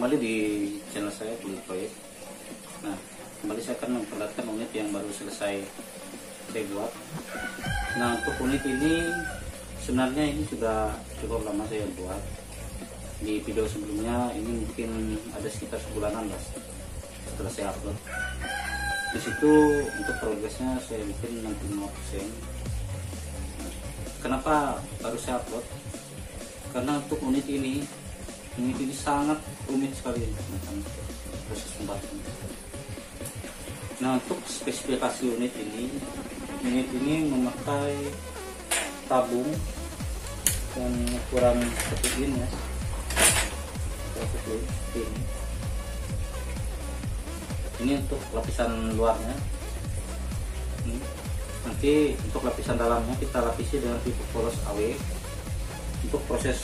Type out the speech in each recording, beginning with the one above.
kembali di channel saya Kulit Proyek. Nah, kembali saya akan memperlihatkan unit yang baru selesai saya buat. Nah, untuk unit ini sebenarnya ini sudah cukup lama saya buat. Di video sebelumnya ini mungkin ada sekitar sebulanan lah setelah saya upload. Di situ untuk progresnya saya bikin 65%. Kenapa baru saya upload? Karena untuk unit ini sangat rumit sekali tentang proses pembuatan. Nah, untuk spesifikasi unit ini memakai tabung yang ukuran 1 in ya, seperti ini. Ini untuk lapisan luarnya. Nanti untuk lapisan dalamnya kita lapisi dengan pupuk polos AW. Untuk proses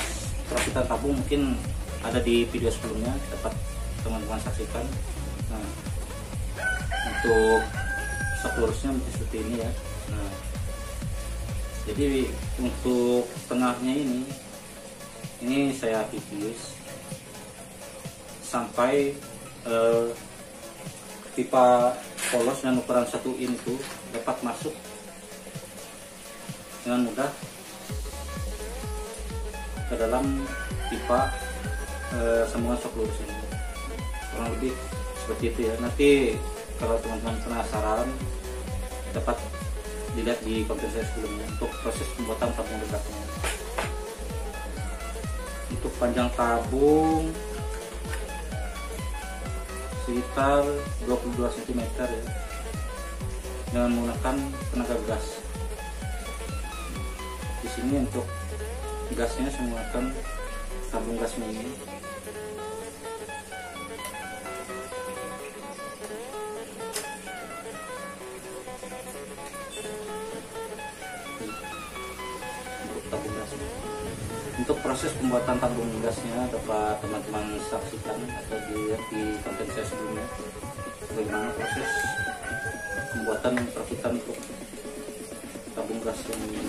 perakitan tabung mungkin ada di video sebelumnya, dapat teman-teman saksikan. Nah, untuk saklurusnya seperti ini ya. Nah, jadi untuk tengahnya ini saya pipis sampai pipa polos dengan ukuran 1 in itu dapat masuk dengan mudah ke dalam pipa sambungan shock lurus ini. Kurang lebih seperti itu ya. Nanti kalau teman-teman penasaran dapat dilihat di konten saya sebelumnya untuk proses pembuatan tabung legaknya. Untuk panjang tabung sekitar 22 cm ya, dengan menggunakan tenaga gas. Di sini untuk gasnya saya menggunakan tabung gas mini. Untuk proses pembuatan tabung gasnya dapat teman-teman saksikan atau dilihat di konten saya sebelumnya, bagaimana proses pembuatan perakitan untuk tabung gas yang ini.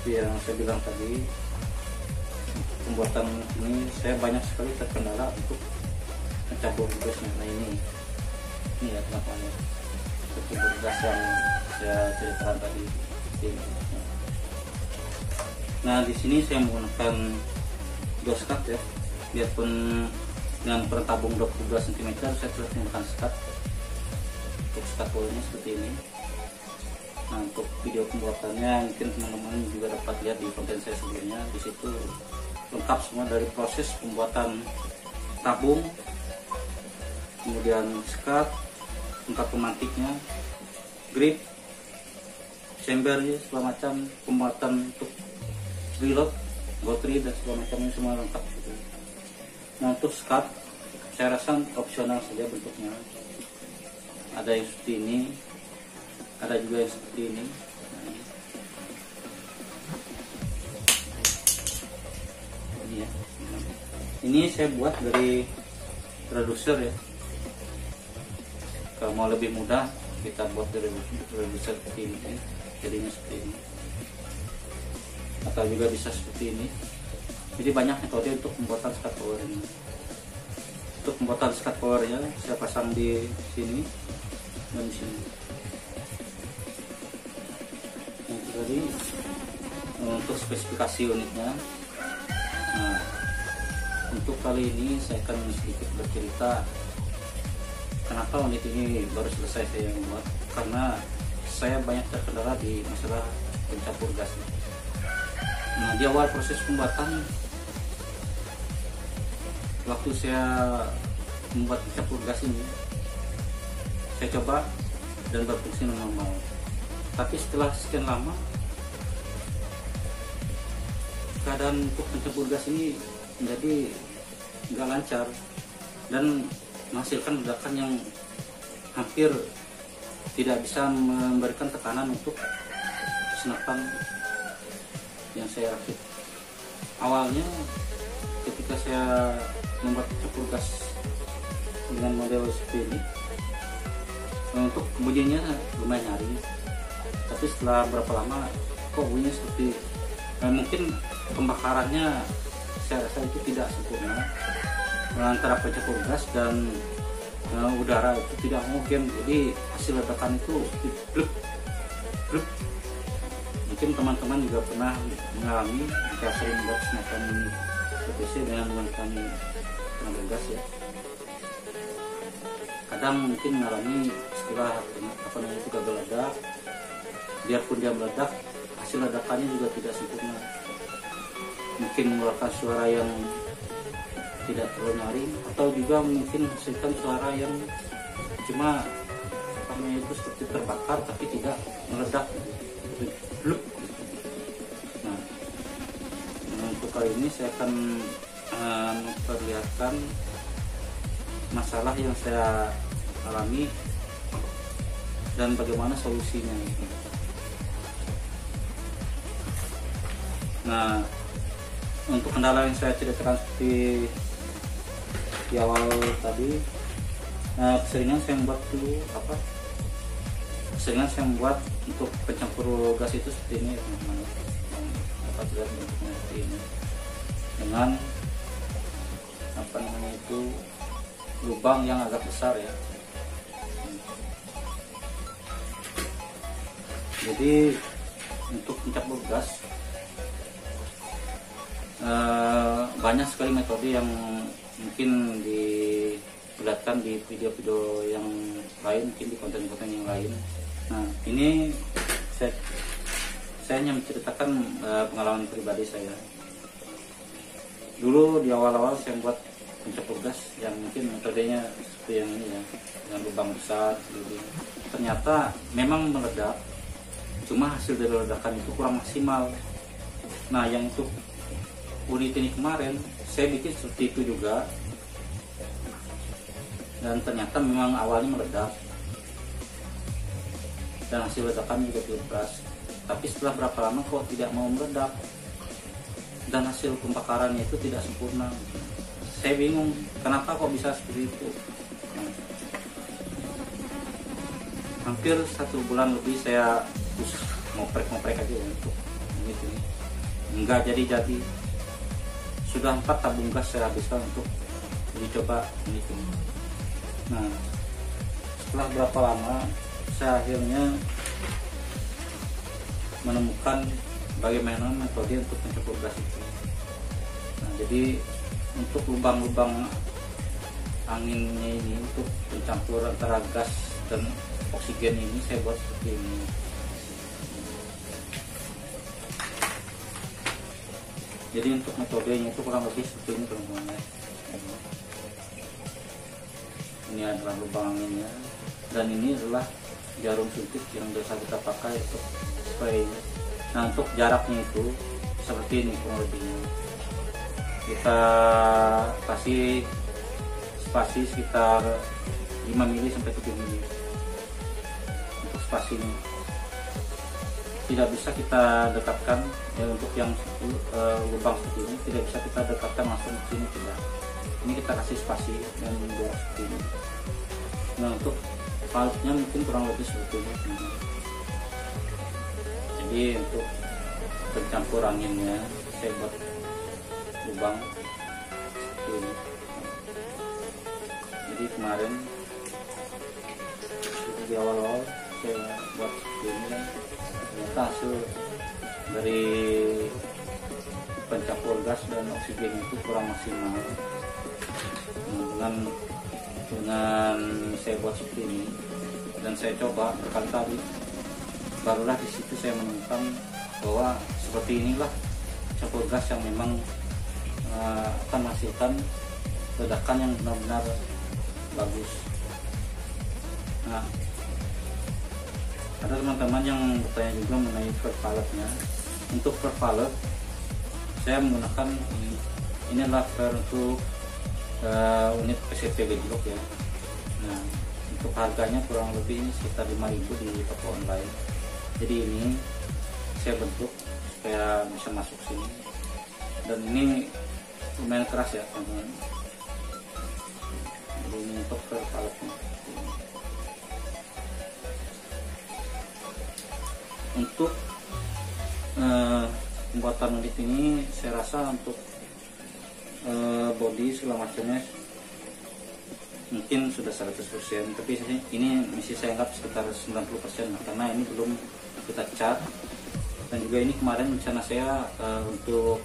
Seperti yang saya bilang tadi, pembuatan ini saya banyak sekali terkendala untuk mencampur gasnya. Nah, ini ya teman-teman, campur gas yang saya ceritakan tadi. Nah, di sini saya menggunakan doskat ya, biarpun dengan ukuran tabung 22 cm saya terus menggunakan skat. Untuk skatpolnya seperti ini. Nah, untuk video pembuatannya mungkin teman-teman juga dapat lihat di konten saya sebelumnya. Di situ lengkap semua dari proses pembuatan tabung, kemudian skat, lengkap pemantiknya, grip, chamber segala macam, pembuatan untuk reload, gotri dan segala macamnya semua lengkap. Nah, untuk skat saya rasa opsional saja bentuknya. Ada yang seperti ini, ada juga yang seperti ini. Ini ya. Ini saya buat dari reducer ya. Kalau mau lebih mudah kita buat dari reducer seperti ini, jadinya seperti ini. Atau juga bisa seperti ini. Jadi banyak metode untuk pembuatan skat power ini. Untuk pembuatan skat powernya saya pasang di sini dan di sini. Jadi untuk spesifikasi unitnya. Nah, untuk kali ini saya akan sedikit bercerita kenapa unit ini baru selesai saya buat, karena saya banyak terkendala di masalah pencampur gas. Nah, di awal proses pembuatan, waktu saya membuat pencampur gas ini, saya coba dan berfungsi normal. Tapi setelah sekian lama, keadaan untuk pencampur gas ini menjadi nggak lancar dan menghasilkan ledakan yang hampir tidak bisa memberikan tekanan untuk senapan yang saya rakit. Awalnya ketika saya membuat pencampur gas dengan model seperti ini, untuk bunyinya lumayan nyaring, tapi setelah berapa lama kok bunyinya seperti mungkin pembakarannya saya rasa itu tidak sempurna antara pencampur gas dan udara itu tidak mungkin, jadi hasil ledakan itu bluk bluk. Mungkin teman-teman juga pernah mengalami jika sering membuat semacam PVC dengan menggunakan tenaga gas ya. Kadang mungkin mengalami istilah apa namanya itu gagal ledak. Biarpun dia meledak, hasil ledakannya juga tidak sempurna. Mungkin mengeluarkan suara yang tidak terlalu nyaring, atau juga mungkin menghasilkan suara yang cuma apa namanya itu seperti terbakar tapi tidak meledak gitu. Bluk. Nah, untuk kali ini saya akan memperlihatkan masalah yang saya alami dan bagaimana solusinya. Nah, untuk kendala yang saya ceritakan seperti di awal tadi, keseringan saya membuat keseringan saya membuat untuk pencampur gas itu seperti ini teman-teman. Dapat lihat bentuknya seperti ini dengan apa namanya itu lubang yang agak besar ya. Jadi untuk pencampur gas banyak sekali metode yang mungkin diperlihatkan di video-video yang lain, mungkin di konten-konten yang lain. Nah, ini saya hanya menceritakan pengalaman pribadi saya. Dulu di awal-awal saya buat pencampur gas yang mungkin metodenya seperti yang ini ya, dengan lubang besar gitu. Ternyata memang meledak, cuma hasil dari ledakan itu kurang maksimal. Nah, yang untuk unit ini kemarin saya bikin seperti itu juga, dan ternyata memang awalnya meledak dan hasil ledakan juga cukup keras, tapi setelah berapa lama kok tidak mau meledak dan hasil pembakarannya itu tidak sempurna. Saya bingung kenapa kok bisa seperti itu. Nah, hampir 1 bulan lebih saya ngoprek aja untuk ini, enggak jadi. Sudah 4 tabung gas saya habiskan untuk dicoba ini. Nah, setelah berapa lama saya akhirnya menemukan bagaimana metode untuk pencampur gas itu. Nah, jadi untuk lubang-lubang anginnya ini, untuk pencampur antara gas dan oksigen ini saya buat seperti ini. Jadi untuk metodenya itu kurang lebih seperti ini teman-teman. Ini adalah lubang anginnya, dan ini adalah jarum suntik yang biasa kita pakai untuk spray. Nah, untuk jaraknya itu seperti ini kurang lebihnya. Kita kasih spasi sekitar 5 mili sampai 7 mili untuk spasinya. Tidak bisa kita dekatkan ya, untuk yang lubang seperti ini tidak bisa kita dekatkan langsung ke sini, tidak. Ini kita kasih spasi dan jarak seperti ini. Nah, untuk valve-nya mungkin kurang lebih seperti ini. Jadi untuk pencampur anginnya saya buat lubang seperti ini. Jadi kemarin di awal-awal saya buat seperti ini kan, ternyata hasil dari pencampur gas dan oksigen itu kurang maksimal. Dengan saya buat seperti ini dan saya coba berkali-kali, barulah di situ saya menemukan bahwa seperti inilah campur gas yang memang akan menghasilkan ledakan yang benar-benar bagus. Nah, ada teman-teman yang bertanya juga mengenai valve-nya. Untuk valve saya menggunakan ini adalah valve untuk unit PCP gejlok ya. Nah, untuk harganya kurang lebih ini sekitar 5.000 di toko online. Jadi ini saya bentuk supaya bisa masuk sini, dan ini lumayan keras ya teman-teman. Jadi ini untuk valve-nya. Untuk pembuatan unit ini saya rasa untuk body segala macamnya mungkin sudah 100%, tapi ini masih saya anggap sekitar 90% karena ini belum kita cat. Dan juga ini kemarin rencana saya untuk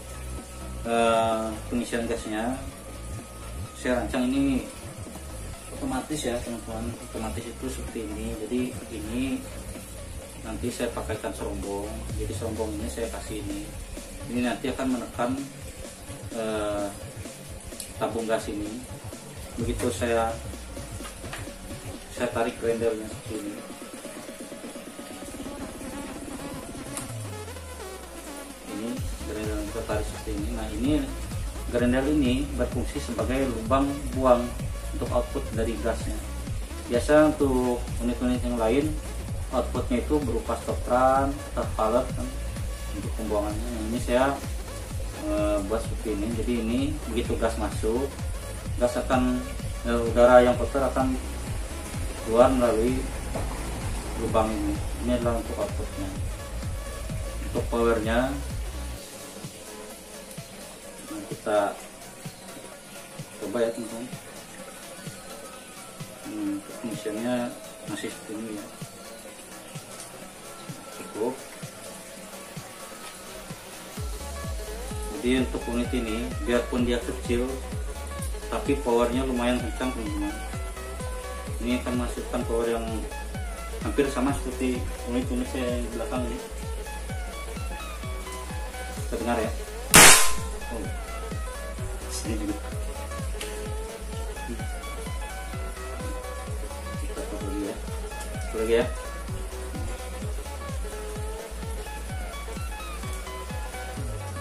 pengisian gasnya saya rancang ini otomatis ya teman-teman, otomatis itu seperti ini. Jadi ini nanti saya pakaikan serombong, jadi serombong ini saya kasih ini nanti akan menekan tabung gas ini. Begitu saya tarik grendelnya seperti ini, grendel kita tarik seperti ini. Nah, ini grendel ini berfungsi sebagai lubang buang untuk output dari gasnya. Biasa untuk unit-unit yang lain outputnya itu berupa stopran atau pallet kan, untuk pembuangannya. Nah, ini saya buat seperti ini. Jadi ini begitu gas masuk, gas akan udara yang kotor akan keluar melalui lubang ini. Ini adalah untuk outputnya. Untuk powernya kita coba ya teman-teman. Untuk mesinnya masih seperti ini ya, cukup. Jadi untuk unit ini biarpun dia kecil tapi powernya lumayan kencang teman-teman. Ini akan menghasilkan power yang hampir sama seperti unit-unit saya di belakang ini. Terdengar ya? Oh, sini juga. Kita coba lagi ya. Coba lagi ya.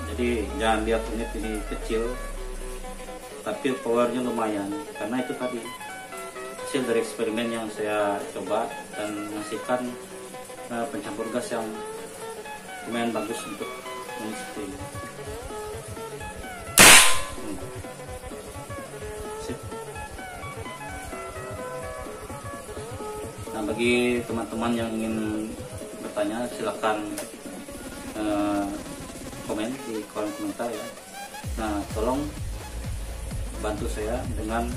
Jadi jangan lihat unit ini kecil, tapi powernya lumayan, karena itu tadi hasil dari eksperimen yang saya coba dan menghasilkan pencampur gas yang lumayan bagus untuk unit seperti ini. Sip. Nah, bagi teman-teman yang ingin bertanya silakan komen di kolom komentar ya. Nah, tolong bantu saya dengan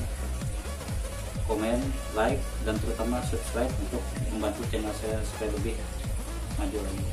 komen, like, dan terutama subscribe untuk membantu channel saya supaya lebih maju lagi.